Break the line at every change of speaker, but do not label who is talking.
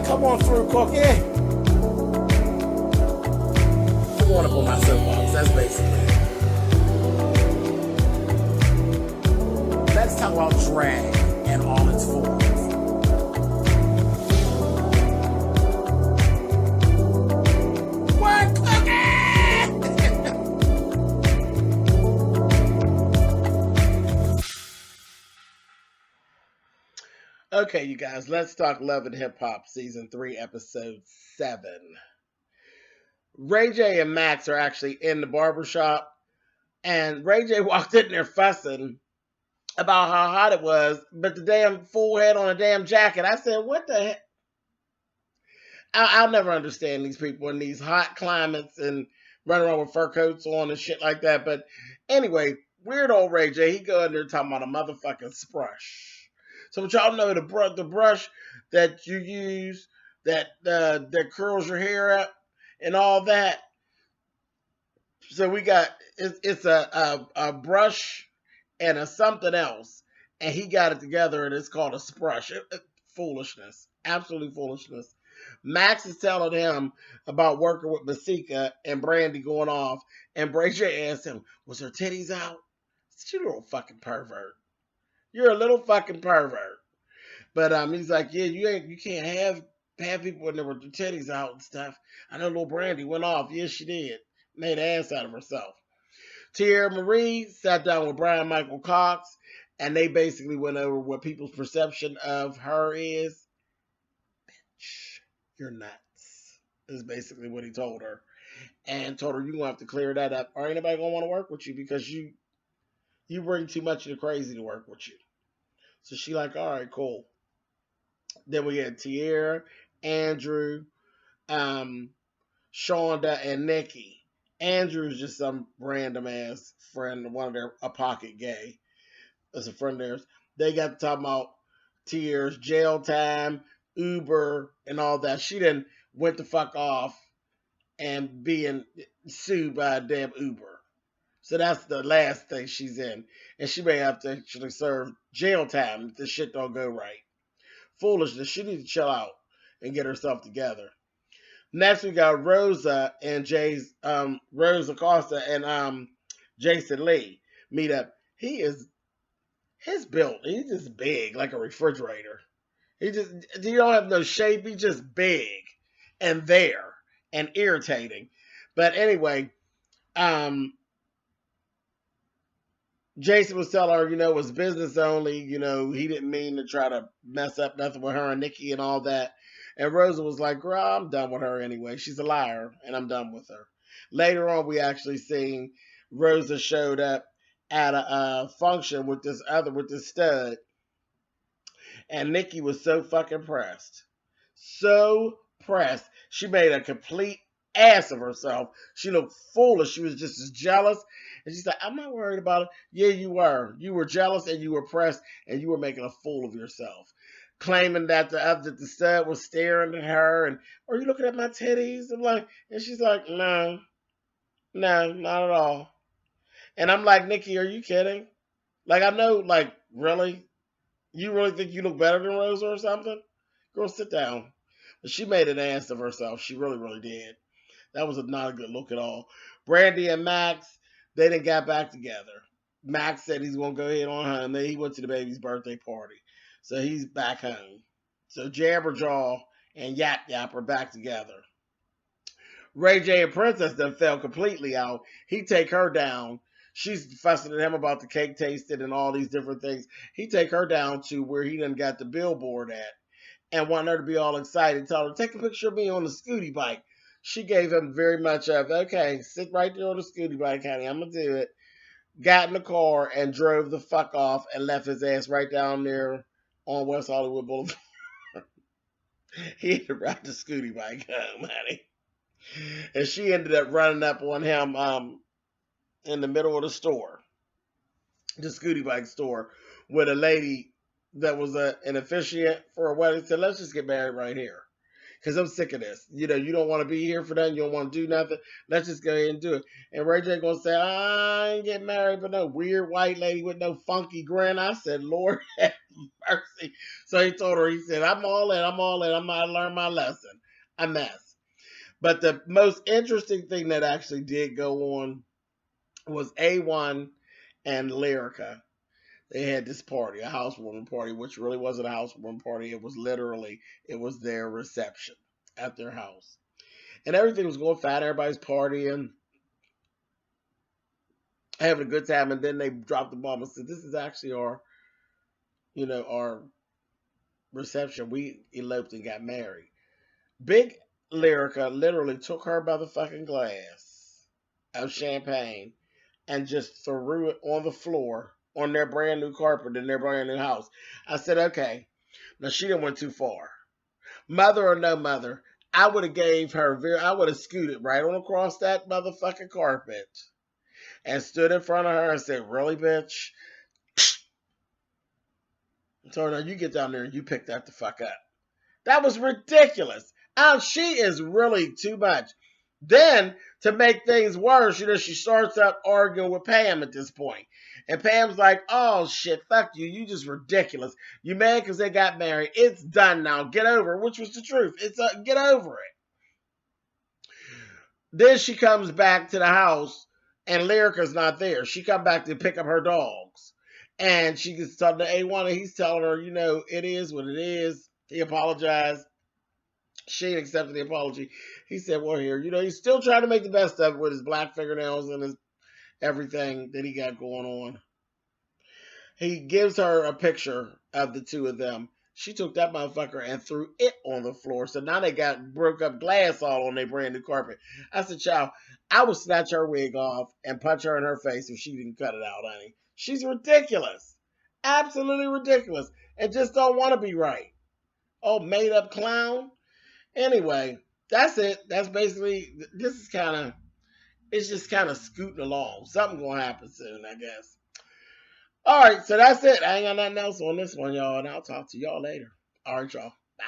Come on through, Cookie. I want to put my soapbox. That's basically it. Let's talk about drag and all its forms. What, Okay, you guys, let's talk Love and Hip Hop Season 3, Episode 7. Ray J and Max are actually in the barbershop, and Ray J walked in there fussing about how hot it was, but the damn fool had on a damn jacket. I said, what the heck? I'll never understand these people in these hot climates and running around with fur coats on and shit like that. But anyway, weird old Ray J, he go in there talking about a motherfucking sprush. So what y'all know, the brush that you use that curls your hair up and all that. So we got it's a brush and a something else, and he got it together, and it's called a sprush. Foolishness, absolutely foolishness. Max is telling him about working with Masika and Brandy going off, and Ray J asked him, "Was her titties out?" You little fucking pervert. You're a little fucking pervert. But he's like, yeah, you can't have people in there with their titties out and stuff. I know little Brandy went off. Yes, she did. Made an ass out of herself. Tierra Marie sat down with Brian Michael Cox, and they basically went over what people's perception of her is. Bitch, you're nuts, is basically what he told her. And told her, you're going to have to clear that up, or ain't nobody going to want to work with you because you bring too much of the crazy to work with you. So she like, all right, cool. Then we had Tierra, Andrew, Shonda, and Nikki. Andrew's just some random ass friend, one of their a pocket gay. That's a friend of theirs. They got to talk about Tierra's jail time, Uber, and all that. She done went the fuck off and being sued by a damn Uber. So that's the last thing she's in. And she may have to actually serve jail time if this shit don't go right. Foolishness. She needs to chill out and get herself together. Next we got Rosa and Rosa Costa and Jason Lee meet up. His built. He's just big, like a refrigerator. He don't have no shape. He's just big and there and irritating. But anyway, Jason was telling her, it was business only. He didn't mean to try to mess up nothing with her and Nikki and all that. And Rosa was like, girl, I'm done with her anyway. She's a liar, and I'm done with her. Later on, we actually seen Rosa showed up at a function with this stud. And Nikki was so fucking pressed. So pressed. She made a complete ass of herself. She looked foolish. She was just as jealous. And she's like, I'm not worried about it. Yeah, you were. You were jealous and you were pressed and you were making a fool of yourself. Claiming that the stud was staring at her and, are you looking at my titties? And she's like, no, not at all. And I'm like, Nikki, are you kidding? I know, really? You really think you look better than Rosa or something? Girl, sit down. But she made an ass of herself. She really, really did. That was not a good look at all. Brandy and Max, they done got back together. Max said he's going to go ahead on home. Then he went to the baby's birthday party. So he's back home. So Jabberjaw and Yap Yap are back together. Ray J and Princess done fell completely out. He take her down. She's fussing at him about the cake tasting and all these different things. He take her down to where he done got the billboard at and want her to be all excited. Tell her, take a picture of me on the scooty bike. She gave him very much of, okay, sit right there on the scooty bike, honey. I'm going to do it. Got in the car and drove the fuck off and left his ass right down there on West Hollywood Boulevard. He had to ride the scooty bike home, honey. And she ended up running up on him in the middle of the store, the scooty bike store, with a lady that was an officiant for a wedding. Said, let's just get married right here. Because I'm sick of this. You don't want to be here for that. You don't want to do nothing. Let's just go ahead and do it. And Ray J going to say, I ain't getting married, but no weird white lady with no funky grin. I said, Lord have mercy. So he told her, he said, I'm all in, I'm all in. I'm going to learn my lesson. A mess. But the most interesting thing that actually did go on was A1 and Lyrica. They had this party, a housewarming party, which really wasn't a housewarming party. It was literally, it was their reception at their house. And everything was going fine. Everybody's partying, having a good time. And then they dropped the bomb and said, this is actually our, our reception. We eloped and got married. Big Lyrica literally took her by the fucking glass of champagne and just threw it on the floor on their brand new carpet in their brand new house. I said, okay. Now she didn't went too far. Mother or no mother, I would have gave her, I would have scooted right on across that motherfucking carpet and stood in front of her and said, really, bitch? I told her, now you get down there and you pick that the fuck up. That was ridiculous. She is really too much. Then, to make things worse, she starts up arguing with Pam at this point. And Pam's like, oh shit, fuck you. You just ridiculous. You mad because they got married. It's done now. Get over it, which was the truth. Get over it. Then she comes back to the house and Lyrica's not there. She come back to pick up her dogs. And she gets talking to A1 and he's telling her, it is what it is. He apologized. She accepted the apology. He said, well, here, he's still trying to make the best of it with his black fingernails and his everything that he got going on. He gives her a picture of the two of them. She took that motherfucker and threw it on the floor. So now they got broke up glass all on their brand new carpet. I said, child, I would snatch her wig off and punch her in her face if she didn't cut it out, honey. She's ridiculous. Absolutely ridiculous. And just don't want to be right. Oh, made up clown. Anyway, that's it. That's basically, it's just kind of scooting along. Something going to happen soon, I guess. All right, so that's it. I ain't got nothing else on this one, y'all, and I'll talk to y'all later. All right, y'all. Bye.